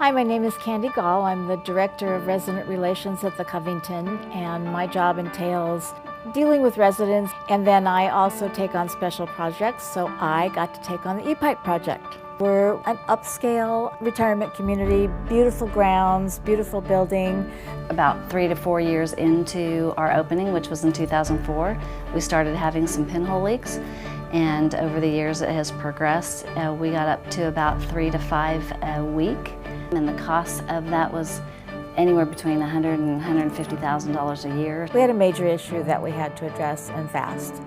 Hi, my name is Candy Gall. I'm the Director of Resident Relations at the Covington, and my job entails dealing with residents, and then I also take on special projects, so I got to take on the E-Pipe project. We're an upscale retirement community, beautiful grounds, beautiful building. About 3 to 4 years into our opening, which was in 2004, we started having some pinhole leaks. And over the years it has progressed. We got up to about 3 to 5 a week. And the cost of that was anywhere between $100,000 and $150,000 a year. We had a major issue that we had to address, and fast.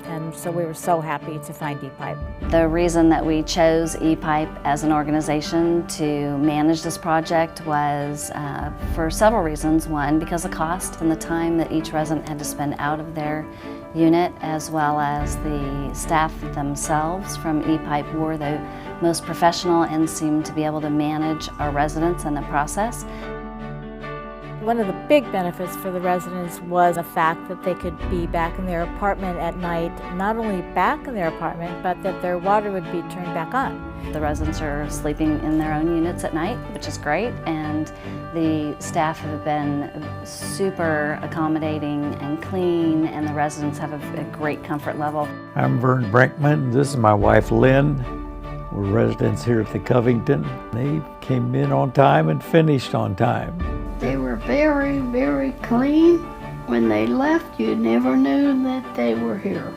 And so we were so happy to find E-Pipe. The reason that we chose E-Pipe as an organization to manage this project was for several reasons. One, because of cost and the time that each resident had to spend out of their unit, as well as the staff themselves from E-Pipe were the most professional and seemed to be able to manage our residents in the process. One of the big benefits for the residents was the fact that they could be back in their apartment at night, not only back in their apartment, but that their water would be turned back on. The residents are sleeping in their own units at night, which is great, and the staff have been super accommodating and clean, and the residents have a great comfort level. I'm Vern Brinkman. This is my wife, Lynn. We're residents here at the Covington. They came in on time and finished on time. They were very, very clean. When they left, you never knew that they were here.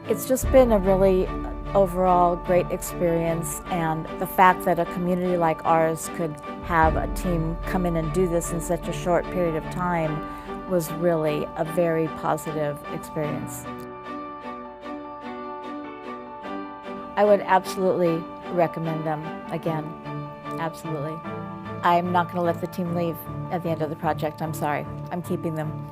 It's just been a really overall great experience, and the fact that a community like ours could have a team come in and do this in such a short period of time was really a very positive experience. I would absolutely recommend them again, absolutely. I'm not going to let the team leave at the end of the project. I'm sorry. I'm keeping them.